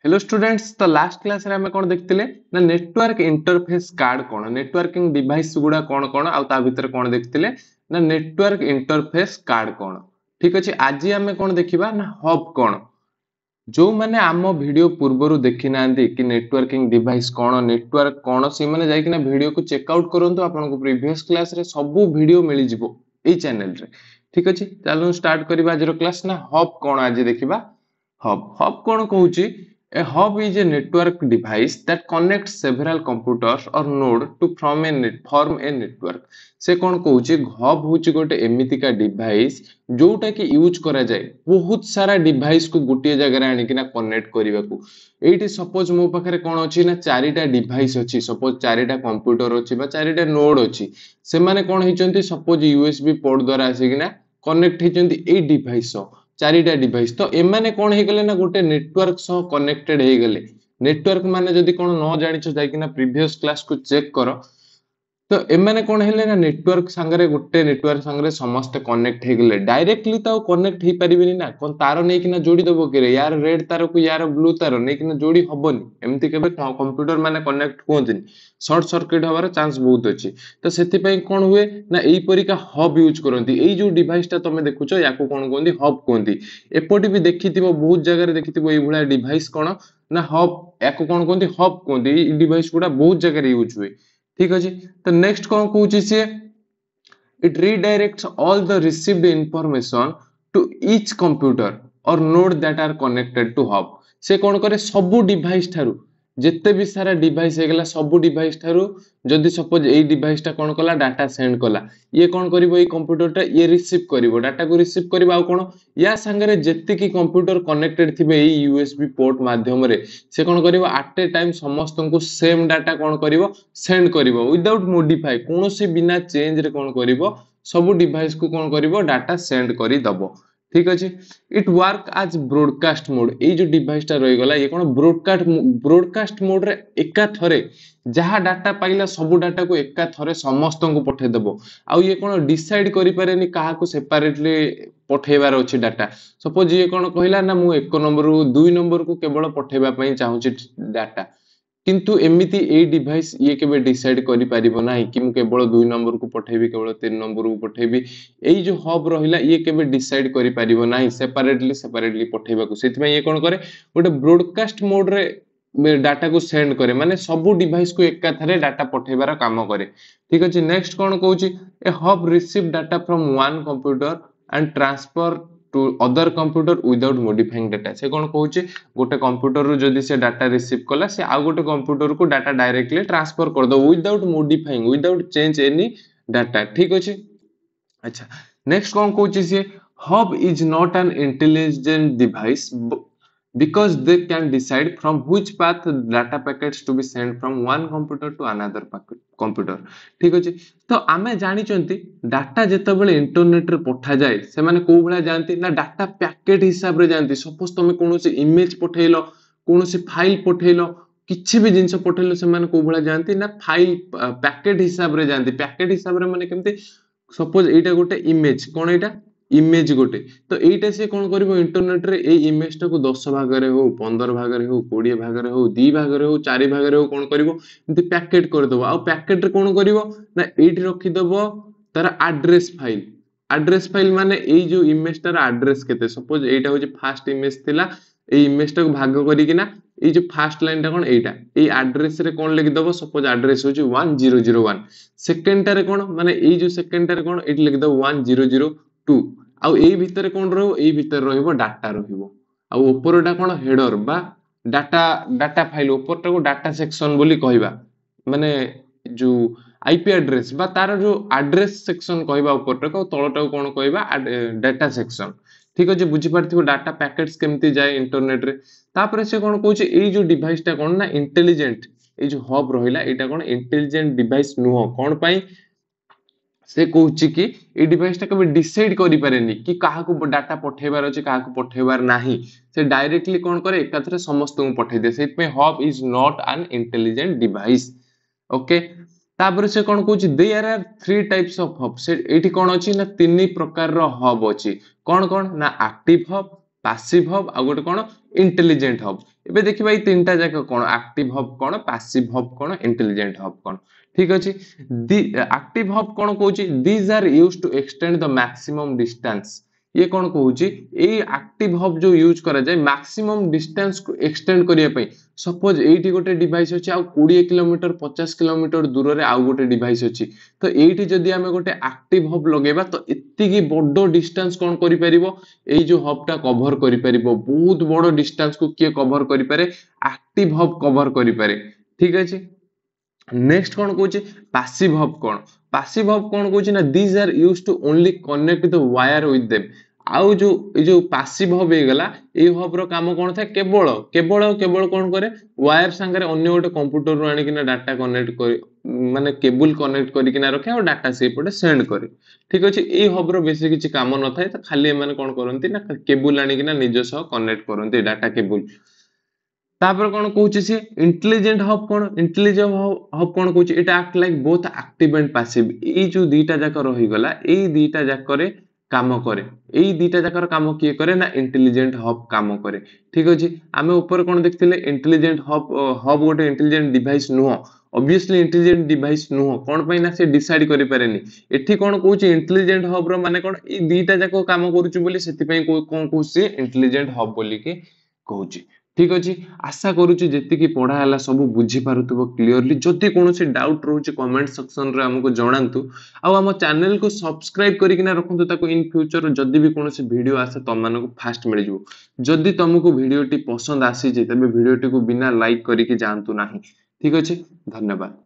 Hello students तो last class रे हमें कोन देखतिले ना नेटवर्क इंटरफेस कार्ड कोन नेटवर्किंग डिवाइस गुडा कोन कोन आ ता भीतर कोन देखतिले ना नेटवर्क इंटरफेस कार्ड कोन ठीक अछि आज हमें कोन देखिबा ना हब कोन जो माने आम वीडियो पूर्वरु देखि नांदी कि नेटवर्किंग डिवाइस कोन नेटवर्क कोन से माने जाई कि ना वीडियो को चेक आउट करंतु आपन को प्रीवियस क्लास रे सब वीडियो मिली जिवो ए चैनल रे ठीक अछि चलो स्टार्ट करिबा आज रो क्लास ना हब कोन आज देखिबा हब कोन कहूची A hub is a network device that connects several computers or node to form a network. से कौन कहूची हब होची गोटे एमितिका डिवाइस जोटा कि यूज करा जाए बहुत सारा डिवाइस को गोटे जगह आनी कि ना कनेक्ट करबा को एठी सपोज मो पाखरे कोन अछि ना चारिटा डिवाइस अछि सपोज चारिटा कंप्यूटर अछि बा चारिटा नोड अछि से माने कोन हिचंती सपोज यूएसबी पोर्ट द्वारा आसी कि ना कनेक्ट हिचंती ए डिवाइस चारिटा डिवाइस तो एमाने कोन हे गले ना गोटे नेटवर्क सह कनेक्टेड हे गले नेटवर्क माने जदी कोन न जानिछ जाय कि ना प्रीवियस क्लास को चेक करो तो एमाने कोन हेले ना नेटवर्क संगरे गोटे नेटवर्क संगरे समस्त कनेक्ट हे गले डायरेक्टली तो कनेक्ट हे परिबेनी ना कोन तार नै कि ना जोडी दबो के रे यार रेड तार को यार ब्लू तार नै कि ना जोडी हबोनी एमति केबे कंप्यूटर माने कनेक्ट होंदिन शॉर्ट सर्किट हवार चांस बहुत अछि तो सेति पई कोन हुए ना एई परिका हब यूज करंती एई जो डिवाइस ता तमे देखुचो याको कोन कोंदी हब कोंदी एपटी भी देखिथिबो बहुत जगह रे देखिथिबो एई भुला डिवाइस कोन ना हब याको कोन कोंदी हब कोंदी एई डिवाइस गुडा बहुत जगह रे यूज हुए ठीक अछि तो नेक्स्ट कोन कहूची से it redirects all the received information to each computer or node that are connected to hub से कोन करे सबु डिवाइस थारु जेते भी सारा डिवाइस हे गला सबु डिवाइस थारु जदी सपोज एई डिवाइस ता कोन कला डाटा सेंड कला ये कोन करिवो एई कंप्यूटर ता ये रिसीव करिवो डाटा को रिसीव करिवो आ कोन या संगरे जेते की कंप्यूटर कनेक्टेड थिबे एई यूएसबी पोर्ट माध्यम रे से कोन करिवो एट ए टाइम समस्त को सेम डाटा कोन करिवो सेंड करिवो विदाउट मॉडिफाई कोनोसी बिना चेंज रे कोन करिवो सब डिवाइस को कोन करिवो डाटा सेंड करि दबो ठीक अछि it work as broadcast mode ए जो डिवाइस ता रहि गला ये कोन ब्रॉडकास्ट मोड रे एका थरे जहा डाटा पाइला सब डाटा को एका थरे समस्त को पठे देबो आ ये कोन डिसाइड करि पारेनी काहा को सेपरेटली पठेबार अछि डाटा सपोज ये कोन कहिला ना मु 1 नंबर रु 2 नंबर को केवल पठेबा पई चाहूची डाटा किंतु एमिति ए डिवाइस ये केबे डिसाइड करि परिबो नाही कि मु केवल 2 नंबर को पठेबी केवल 3 नंबर को पठेबी एई जो हब रहिला ये केबे डिसाइड करि परिबो नाही सेपरेटली पठेबा को सेति में ये कोन करे गोटे ब्रॉडकास्ट मोड रे डाटा को सेंड करे माने सब डिवाइस को एका थरे डाटा पठेबार काम करे ठीक अछि नेक्स्ट कोन कहूची a hub receive data from one computer and transfer to other computer without modifying data से कोन कहूची गोटे कंप्यूटर रो जदी से डाटा रिसीव कला से आ गोटे कंप्यूटर को डाटा डायरेक्टली ट्रांसफर कर दो without modifying without change any data ठीक अछि अच्छा नेक्स्ट कोन कहूची से hub is not an intelligent device because they can decide from which path data packets to be sent from one computer to another computer ठीक अछि तो आमे जानि चंती डाटा जेते बेले इंटरनेट रे पठा जाय से माने को भला जानती ना डाटा पैकेट हिसाब रे जानती सपोज तमे कोनोसी इमेज पठेलो कोनोसी फाइल पठेलो किछि भी जिंस पठेलो से माने को भला जानती ना फाइल पैकेट हिसाब रे जानती पैकेट हिसाब रे माने केमती सपोज एटा गोटे इमेज कोन एटा इमेज गोटे तो एटा से कोन करबो इंटरनेट रे ए इमेज टा को 10 भाग रे हो 15 भाग रे हो 20 भाग रे हो 2 भाग रे हो 4 भाग रे हो कोन करबो एंती पैकेट कर दबो आ पैकेट रे कोन करबो ना एठी रखि दबो तार एड्रेस फाइल माने ए जो इमेज तार एड्रेस केते सपोज एटा हो जे फर्स्ट इमेज थिला ए इमेज टा को भाग करी कि ना ए जो फर्स्ट लाइन टा कोन एटा ए एड्रेस रे कोन लिख दबो सपोज एड्रेस हो जे 1001 सेकंड टा रे कोन माने ए जो सेकंड टा रे कोन एठी लिख दबो 1002 आउ एई भितर कोन रहबो एई भितर रहबो डाटा रहबो आ ऊपरटा कोन हेडर बा डाटा फाइल ऊपरटा को डाटा सेक्शन बोली कहबा माने जो आईपी एड्रेस बा तार जो एड्रेस सेक्शन कहबा ऊपरटा को तळटा कोन कहबा डाटा सेक्शन ठीक अछि बुझी परथिबो डाटा पैकेट्स केमती जाय इंटरनेट रे तापरे से कोन कहूची एई जो डिवाइस टा कोन ना इंटेलिजेंट ए जो हब रहिला एटा कोन इंटेलिजेंट डिवाइस नुहो कोन पई से कहूची कि ए डिवाइस टा कबे डिसाइड करि पारेनी कि काहा को डाटा पठेबार अछि काहा को पठेबार नाही से डायरेक्टली कोन करे एकाथरे समस्त को पठे दे सेत पे hub is not an intelligent device okay तापर से कोन कहूची there are 3 types of hub से एठी कोन अछि ना तीन प्रकार रो हब अछि कोन कोन ना एक्टिव हब पैसिव हब आ गोटे कोन इंटेलिजेंट हब एबे देखिबा ई तीनटा जाक कोन एक्टिव हब कोन पैसिव हब कोन इंटेलिजेंट हब कोन ठीक अछि दी एक्टिव हब कोन कहूची these are used to extend the maximum distance ये कोन कहूची ए एक्टिव हब जो यूज करा जाय मैक्सिमम डिस्टेंस को एक्सटेंड करिया पई सपोज एठी गोटे डिवाइस अछि आ 20 किलोमीटर 50 किलोमीटर दूर रे आ गोटे डिवाइस अछि तो एठी जदी हमें गोटे एक्टिव हब लगेबा तो इत्ती की बड्डो डिस्टेंस कोन करि परिबो ए जो हब टा कवर करि परिबो बहुत बडो डिस्टेंस को के कवर करि पारे एक्टिव हब कवर करि पारे ठीक अछि नेक्स्ट कोन कहूची पैसिव हब कोन कहूची ना these are used to only connect the wire with them आउ जो ए जो पैसिव हब हे गला ए हब रो काम कोन था केवल कोन करे वायर संगे अन्य गोटे कंप्यूटर रो आनी किना डाटा कनेक्ट कर माने केबल कनेक्ट करी किना रखे और डाटा से पटे सेंड करे ठीक अछि ए हब रो बेसी किछि काम न थाए त खाली माने कोन करंती ना केबल आनी किना निज सह कनेक्ट करंती डाटा केबल तापर कोन कहूची से इंटेलिजेंट हब कहूची it act like both active and passive ए जो दीटा जाक रही गला ए दीटा जाक रे काम करे ए दीटा जाकर काम किए करे ना इंटेलिजेंट हब काम करे ठीक अछि आमे ऊपर कोन देखथिले इंटेलिजेंट हब गोटे इंटेलिजेंट डिवाइस नुहो ऑब्वियसली इंटेलिजेंट डिवाइस नुहो कोन पई ना से डिसाइड करि पारेनी एठी कोन कहूची इंटेलिजेंट हब रो माने कोन ए दीटा जाको काम करूची बोली सेति पई कोन कहूची इंटेलिजेंट हब बोली के कहूची ठीक अछि आशा करूची जेति की पढा हला सब बुझी पारुतबो क्लियरली जति कोनोसी डाउट रहउची कमेंट सेक्शन रे हमको जणांतु आ हम चैनल को सब्सक्राइब करी किना रखंतु ताको इन फ्यूचर जदि भी कोनोसी वीडियो आसे तम मानको फास्ट मिल जिवो जदि तुमको वीडियोटी पसंद आसी जे तबे वीडियोटी को बिना लाइक करी के जानतु नाही ठीक अछि धन्यवाद।